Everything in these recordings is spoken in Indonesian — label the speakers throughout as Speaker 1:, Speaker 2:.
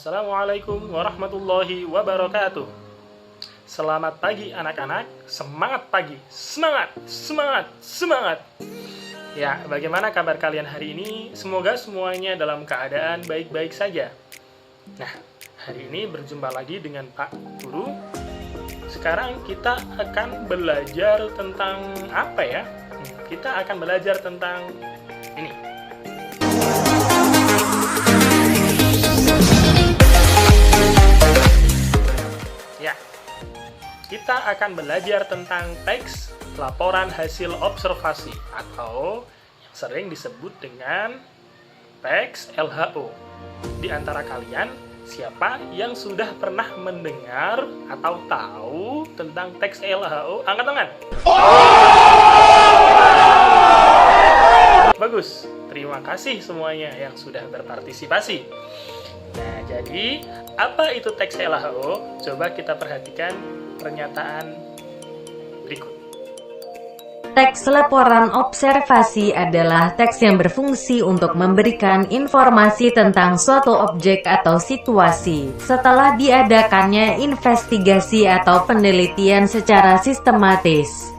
Speaker 1: Assalamualaikum warahmatullahi wabarakatuh. Selamat pagi anak-anak, semangat pagi, semangat, semangat, semangat. Ya, bagaimana kabar kalian hari ini? Semoga semuanya dalam keadaan baik-baik saja. Nah, hari ini berjumpa lagi dengan Pak Guru. Sekarang kita akan belajar tentang apa ya? Kita akan belajar tentang ini. Ya, kita akan belajar tentang teks laporan hasil observasi atau yang sering disebut dengan teks LHO. Di antara kalian, siapa yang sudah pernah mendengar atau tahu tentang teks LHO? Angkat tangan. Bagus, terima kasih semuanya yang sudah berpartisipasi. Nah, jadi apa itu teks LHO? Coba kita perhatikan pernyataan berikut.
Speaker 2: Teks laporan observasi adalah teks yang berfungsi untuk memberikan informasi tentang suatu objek atau situasi setelah diadakannya investigasi atau penelitian secara sistematis.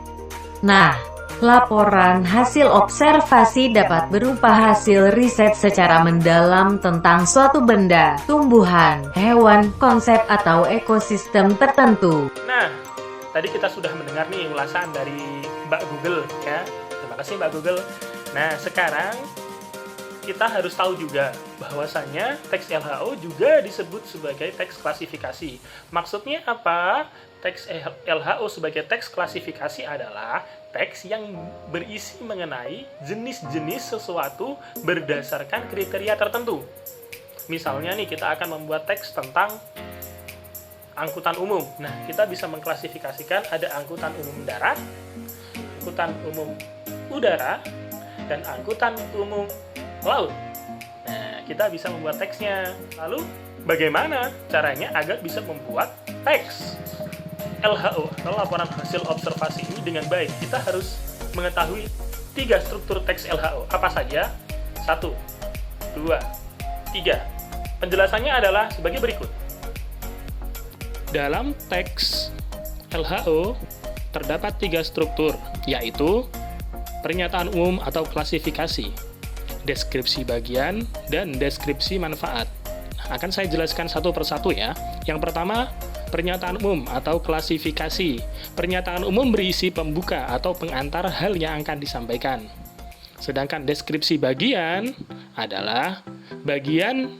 Speaker 2: Nah, laporan hasil observasi dapat berupa hasil riset secara mendalam tentang suatu benda, tumbuhan, hewan, konsep, atau ekosistem tertentu.
Speaker 1: Nah, tadi kita sudah mendengar nih ulasan dari Mbak Google ya. Terima kasih Mbak Google. Nah, sekarang kita harus tahu juga bahwasanya teks LHO juga disebut sebagai teks klasifikasi. Maksudnya apa? Teks LHO sebagai teks klasifikasi adalah teks yang berisi mengenai jenis-jenis sesuatu berdasarkan kriteria tertentu. Misalnya nih, kita akan membuat teks tentang angkutan umum. Nah, kita bisa mengklasifikasikan ada angkutan umum darat, angkutan umum udara, dan angkutan umum laut. Nah, kita bisa membuat teksnya. Lalu, bagaimana caranya agar bisa membuat teks LHO atau laporan hasil observasi ini dengan baik? Kita harus mengetahui 3 struktur teks LHO. Apa saja? 1, 2, 3. Penjelasannya adalah sebagai berikut. Dalam teks LHO terdapat 3 struktur, yaitu pernyataan umum atau klasifikasi, deskripsi bagian, dan deskripsi manfaat. Akan saya jelaskan satu persatu ya. Yang pertama, pernyataan umum atau klasifikasi. Pernyataan umum berisi pembuka atau pengantar hal yang akan disampaikan. Sedangkan deskripsi bagian adalah bagian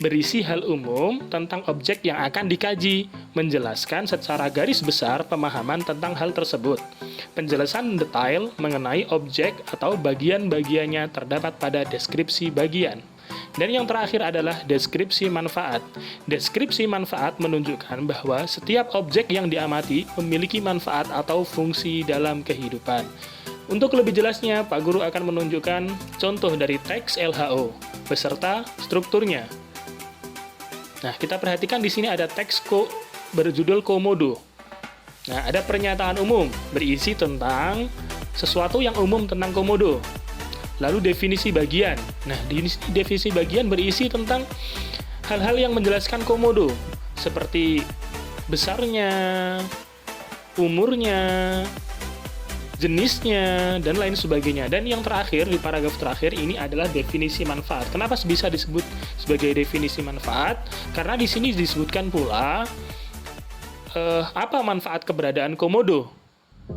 Speaker 1: berisi hal umum tentang objek yang akan dikaji, menjelaskan secara garis besar pemahaman tentang hal tersebut. Penjelasan detail mengenai objek atau bagian-bagiannya terdapat pada deskripsi bagian. Dan yang terakhir adalah deskripsi manfaat. Deskripsi manfaat menunjukkan bahwa setiap objek yang diamati memiliki manfaat atau fungsi dalam kehidupan. Untuk lebih jelasnya, Pak Guru akan menunjukkan contoh dari teks LHO beserta strukturnya. Nah, kita perhatikan di sini ada teks berjudul komodo. Nah, ada pernyataan umum berisi tentang sesuatu yang umum tentang komodo. Lalu definisi bagian. Nah, definisi bagian berisi tentang hal-hal yang menjelaskan komodo, seperti besarnya, umurnya, jenisnya, dan lain sebagainya. Dan yang terakhir, di paragraf terakhir ini adalah definisi manfaat. Kenapa bisa disebut sebagai definisi manfaat? Karena di sini disebutkan pula apa manfaat keberadaan komodo.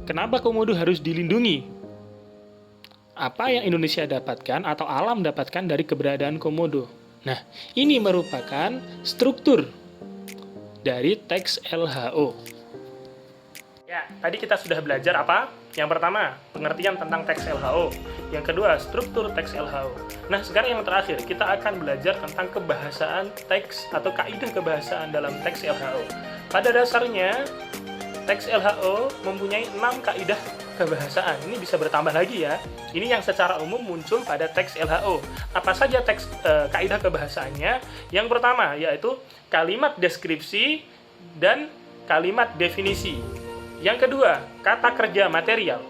Speaker 1: Kenapa komodo harus dilindungi? Apa yang Indonesia dapatkan atau alam dapatkan dari keberadaan komodo. Nah, ini merupakan struktur dari teks LHO. Ya, tadi kita sudah belajar apa? Yang pertama, pengertian tentang teks LHO. Yang kedua, struktur teks LHO. Nah, sekarang yang terakhir, kita akan belajar tentang kebahasaan teks atau kaidah kebahasaan dalam teks LHO. Pada dasarnya, teks LHO mempunyai 6 kaidah kebahasaan. Ini bisa bertambah lagi ya. Ini yang secara umum muncul pada teks LHO. Apa saja teks kaidah kebahasaannya? Yang pertama yaitu kalimat deskripsi dan kalimat definisi. Yang kedua, kata kerja material.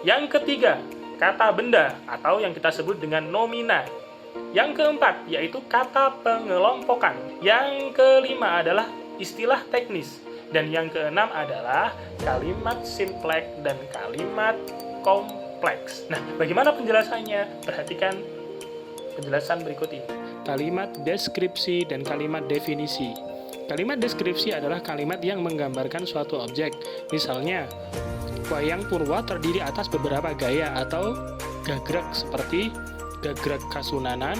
Speaker 1: Yang ketiga, kata benda atau yang kita sebut dengan nomina. Yang keempat, yaitu kata pengelompokan. Yang kelima adalah istilah teknis. Dan yang keenam adalah kalimat simpleks dan kalimat kompleks. Nah, bagaimana penjelasannya? Perhatikan penjelasan berikut ini. Kalimat deskripsi dan kalimat definisi. Kalimat deskripsi adalah kalimat yang menggambarkan suatu objek. Misalnya, wayang purwa terdiri atas beberapa gaya atau gagrag seperti gagrag Kasunanan,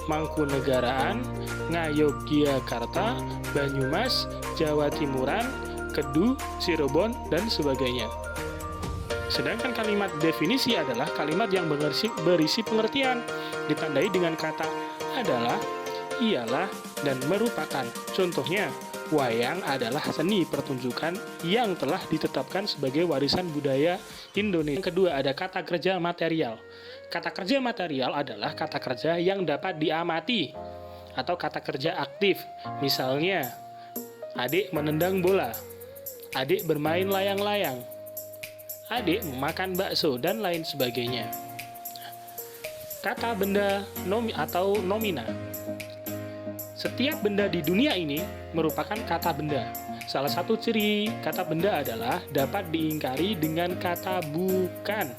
Speaker 1: Mangkunegaraan, Ngayogyakarta, Banyumas, Jawa Timuran, Kedu, Cirebon, dan sebagainya. Sedangkan kalimat definisi adalah kalimat yang berisi pengertian, ditandai dengan kata adalah, ialah, dan merupakan. Contohnya, wayang adalah seni pertunjukan yang telah ditetapkan sebagai warisan budaya Indonesia. Yang kedua, ada kata kerja material. Kata kerja material adalah kata kerja yang dapat diamati atau kata kerja aktif. Misalnya, adik menendang bola, adik bermain layang-layang, adik memakan bakso, dan lain sebagainya. Kata benda atau nomina. Setiap benda di dunia ini merupakan kata benda. Salah satu ciri kata benda adalah dapat diingkari dengan kata bukan.